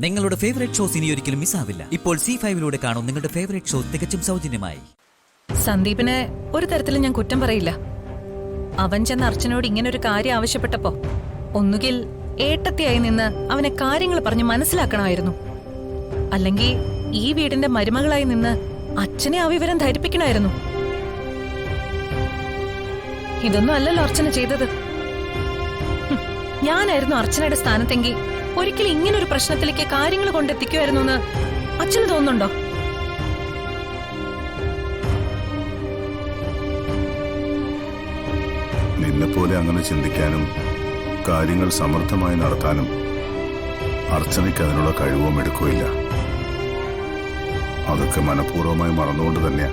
നിങ്ങളുടെ favourite shows ഇനി ഒരിക്കലും മിസ്സാവില്ല. ഇപ്പോൾ C5 കാണും നിങ്ങളുടെ ഫേവറേറ്റ് ഷോ തികച്ചും സൗജന്യമായി. സന്ദീപിനെ ഒരു തരത്തിലും ഞാൻ കുറ്റം പറയില്ല. അവൻ ചെന്ന് അർച്ചനയോട് ഇങ്ങനെ ഒരു കാര്യം ആവശ്യപ്പെട്ടപ്പോ ഒന്നുകിൽ ഏട്ടത്തിയായി നിന്ന് അവനെ കാര്യങ്ങൾ പറഞ്ഞ് മനസ്സിലാക്കണമായിരുന്നു, അല്ലെങ്കിൽ ഈ വീടിന്റെ മരുമകളായി നിന്ന് അച്ഛനെ ആ വിവരം ധരിപ്പിക്കണമായിരുന്നു. ഇതൊന്നും അല്ലല്ലോ അർച്ചന ചെയ്തത്. ഞാനായിരുന്നു അർച്ചനയുടെ സ്ഥാനത്തെങ്കിൽ ഒരിക്കലും ഇങ്ങനൊരു പ്രശ്നത്തിലേക്ക് കാര്യങ്ങൾ കൊണ്ടെത്തിക്കുമായിരുന്നു എന്ന് അച്ഛന് തോന്നുന്നുണ്ടോ? നിന്നെപ്പോലെ അങ്ങനെ ചിന്തിക്കാനും കാര്യങ്ങൾ സമർത്ഥമായി നടത്താനും അർച്ചനയ്ക്ക് അതിനുള്ള കഴിവോ എടുക്കുകയില്ല. അതൊക്കെ മനഃപൂർവ്വമായി മറന്നുകൊണ്ട് തന്നെയാ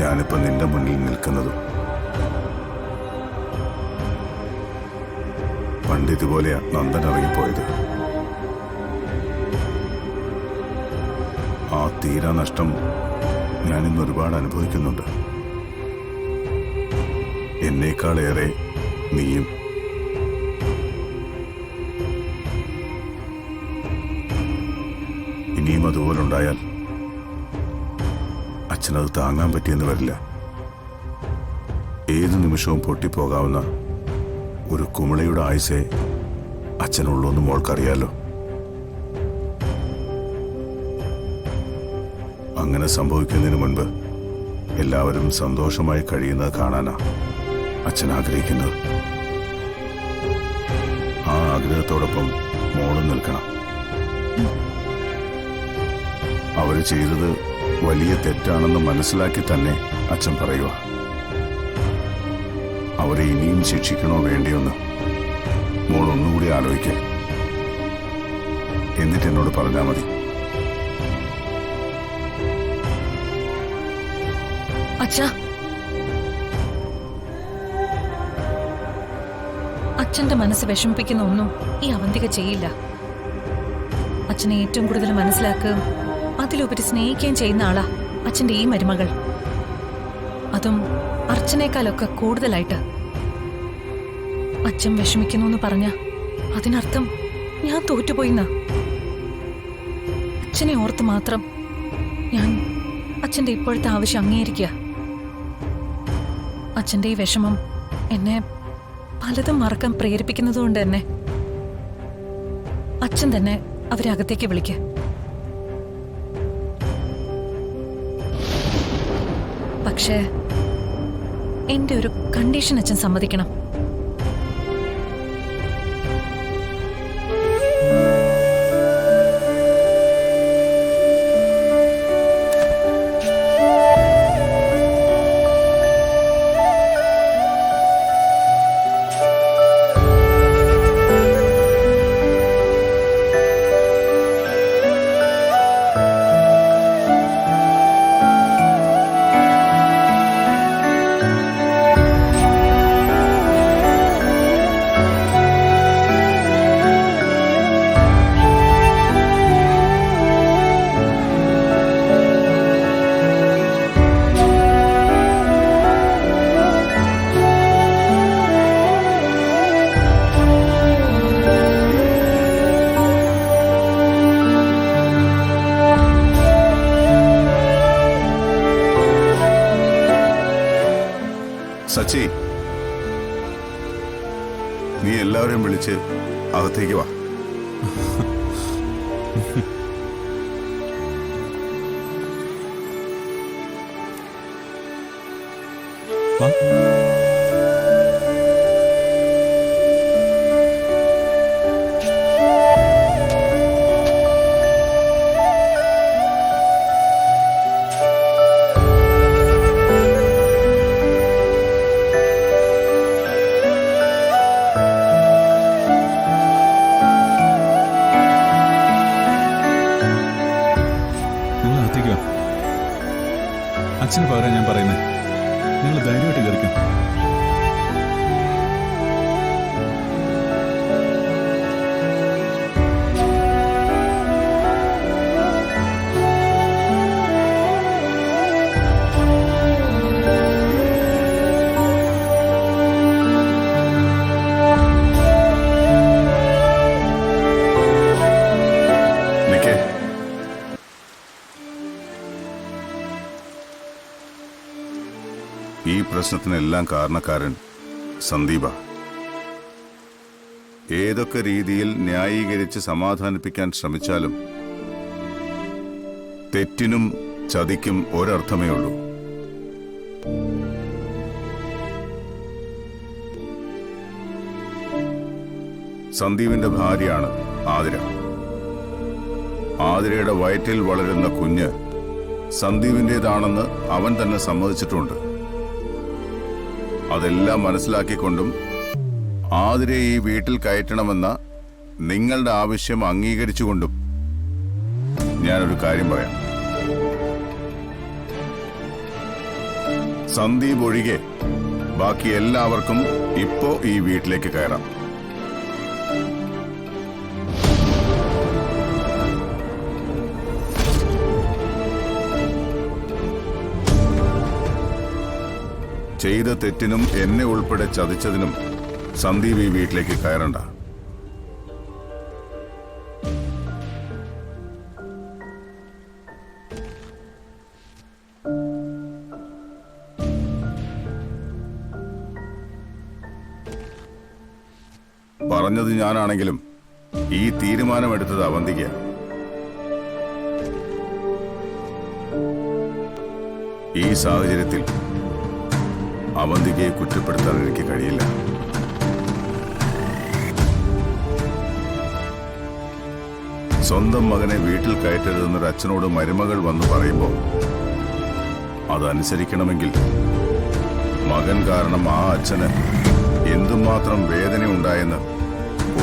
ഞാനിപ്പോ നിന്റെ മുന്നിൽ നിൽക്കുന്നതും. പണ്ട് ഇതുപോലെയാ നന്ദൻ ഇറങ്ങിപ്പോയത്. ആ തീരാ നഷ്ടം ഞാനിന്ന് ഒരുപാട് അനുഭവിക്കുന്നുണ്ട്. എന്നേക്കാളേറെ നീയും. ഇനിയും അതുപോലുണ്ടായാൽ അച്ഛനത് താങ്ങാൻ പറ്റിയെന്ന് വരില്ല. ഏതു നിമിഷവും പൊട്ടിപ്പോകാവുന്ന ഒരു കുമിളയുടെ ആയുസേ അച്ഛനുള്ളൂന്ന് മോൾക്കറിയാലോ. അങ്ങനെ സംഭവിക്കുന്നതിന് മുൻപ് എല്ലാവരും സന്തോഷമായി കഴിയുന്നത് കാണാനാ അച്ഛൻ ആഗ്രഹിക്കുന്നത്. ആ ആഗ്രഹത്തോടൊപ്പം മോളും നിൽക്കണം. അവര് ചെയ്തത് വലിയ തെറ്റാണെന്ന് മനസ്സിലാക്കി തന്നെ അച്ഛൻ പറയുക. അവരെ ഇനിയും ശിക്ഷിക്കണോ വേണ്ടിയൊന്ന് മോൾ ഒന്നുകൂടി ആലോചിക്കുക. എന്നിട്ട് എന്നോട് പറഞ്ഞാൽ മതി. അച്ഛാ, അച്ഛന്റെ മനസ്സ് വിഷമിപ്പിക്കുന്ന ഒന്നും ഈ അവന്തിക ചെയ്യില്ല. അച്ഛനെ ഏറ്റവും കൂടുതൽ മനസ്സിലാക്കുകയും അതിലുപരി സ്നേഹിക്കുകയും ചെയ്യുന്ന ആളാ അച്ഛന്റെ ഈ മരുമകൾ. അതും അർച്ചനേക്കാളൊക്കെ കൂടുതലായിട്ട്. അച്ഛൻ വിഷമിക്കുന്നു എന്ന് പറഞ്ഞ അതിനർത്ഥം ഞാൻ തോറ്റുപോയിന്നാ. അച്ഛനെ ഓർത്ത് മാത്രം ഞാൻ അച്ഛന്റെ ഇപ്പോഴത്തെ ആവശ്യം അംഗീകരിക്കുക. അച്ഛന്റെ ഈ വിഷമം എന്നെ പലതും മറക്കാൻ പ്രേരിപ്പിക്കുന്നതുകൊണ്ട് തന്നെ അച്ഛൻ തന്നെ അവരെ അകത്തേക്ക് വിളിക്കുക. പക്ഷേ എന്റെ ഒരു കണ്ടീഷൻ അച്ഛൻ സമ്മതിക്കണം. സച്ചി, നീ എല്ലാവരെയും വിളിച്ച് അകത്തേക്ക് വാ. അച്ഛന് പകരം ഞാൻ പറയുന്നത്, നിങ്ങൾ ധൈര്യമായിട്ട് കയറിക്കും. ഈ പ്രശ്നത്തിനെല്ലാം കാരണക്കാരൻ സന്ദീപ. ഏതൊക്കെ രീതിയിൽ ന്യായീകരിച്ച് സമാധാനിപ്പിക്കാൻ ശ്രമിച്ചാലും തെറ്റിനും ചതിക്കും ഒരർത്ഥമേ ഉള്ളൂ. സന്ദീപിന്റെ ഭാര്യയാണ് ആതിര. ആതിരയുടെ വയറ്റിൽ വളരുന്ന കുഞ്ഞ് സന്ദീപിന്റേതാണെന്ന് അവൻ തന്നെ സമ്മതിച്ചിട്ടുണ്ട്. അതെല്ലാം മനസ്സിലാക്കിക്കൊണ്ടും ആതിരയെ ഈ വീട്ടിൽ കയറ്റണമെന്ന നിങ്ങളുടെ ആവശ്യം അംഗീകരിച്ചുകൊണ്ടും ഞാനൊരു കാര്യം പറയാം. സന്ദീപ് ഒഴികെ ബാക്കി എല്ലാവർക്കും ഇപ്പോ ഈ വീട്ടിലേക്ക് കയറാം. ചെയ്ത തെറ്റിനും എന്നെ ഉൾപ്പെടെ ചതിച്ചതിനും സന്ദീപ് ഈ വീട്ടിലേക്ക് കയറണ്ട. പറഞ്ഞത് ഞാനാണെങ്കിലും ഈ തീരുമാനമെടുത്തത് അവന്തികയാണ്. ഈ സാഹചര്യത്തിൽ അവന്തികയെ കുറ്റപ്പെടുത്താൻ എനിക്ക് കഴിയില്ല. സ്വന്തം മകനെ വീട്ടിൽ കയറ്റരുതെന്നൊരു അച്ഛനോട് മരുമകൾ വന്ന് പറയുമ്പോൾ അതനുസരിക്കണമെങ്കിൽ മകൻ കാരണം ആ അച്ഛന് എന്തുമാത്രം വേദന ഉണ്ടായെന്ന്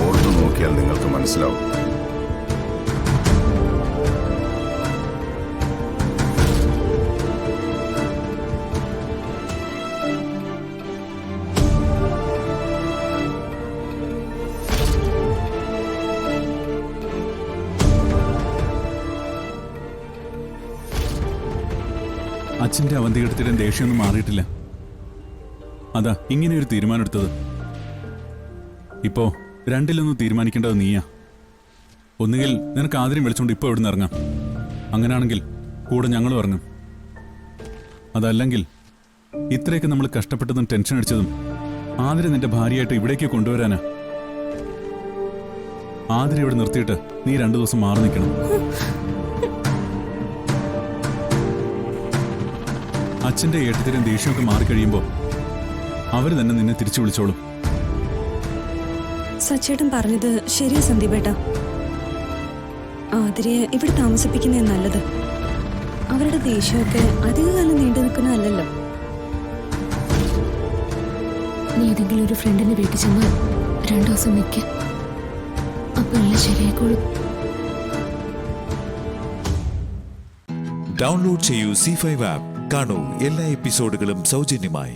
ഓർത്തു നോക്കിയാൽ നിങ്ങൾക്ക് മനസ്സിലാവും. അച്ഛന്റെ അവന്തികടത്തിലെ ദേഷ്യമൊന്നും മാറിയിട്ടില്ല. അതാ ഇങ്ങനെ ഒരു തീരുമാനം എടുത്തത്. ഇപ്പോ രണ്ടിലൊന്നും തീരുമാനിക്കേണ്ടത് നീയാ. ഒന്നുകിൽ നിനക്ക് ആദ്യം വിളിച്ചോണ്ട് ഇപ്പൊ ഇവിടുന്ന് ഇറങ്ങാം. അങ്ങനാണെങ്കിൽ കൂടെ ഞങ്ങളും ഇറങ്ങും. അതല്ലെങ്കിൽ ഇത്രയൊക്കെ നമ്മൾ കഷ്ടപ്പെട്ടതും ടെൻഷൻ അടിച്ചതും ആതിര നിന്റെ ഭാര്യയായിട്ട് ഇവിടേക്ക് കൊണ്ടുവരാനാ. ആതിര ഇവിടെ നിർത്തിയിട്ട് നീ 2 ദിവസം മാറി നിൽക്കണം. അച്ഛന്റെ ഏട്ടത്തിനും ദേഷ്യമൊക്കെ മാറിക്കഴിയുമ്പോൾ അവര് തന്നെ നിന്നെ തിരിച്ചു വിളിച്ചോളും. സച്ചേട്ടൻ പറഞ്ഞത് ശരിയാ സന്ദീപേട്ടാ. ആതിരയെ ഇവിടെ താമസിപ്പിക്കുന്നേ നല്ലത്. അവരുടെ ദേഷ്യമൊക്കെ അധികകാലം നീണ്ടു നിൽക്കുന്നതല്ലല്ലോ. നീ ഏതെങ്കിലും ഒരു ഫ്രണ്ടിന്റെ വീട്ടിൽ ചെന്ന് 2 ദിവസം നിൽക്കുക. അപ്പൊ എല്ലാം ശരിയായിക്കോളും. ഡൗൺലോഡ് ചെയ്യൂ C5 ആപ്പ്. കാണൂ എല്ലാ എപ്പിസോഡുകളും സൗജന്യമായി.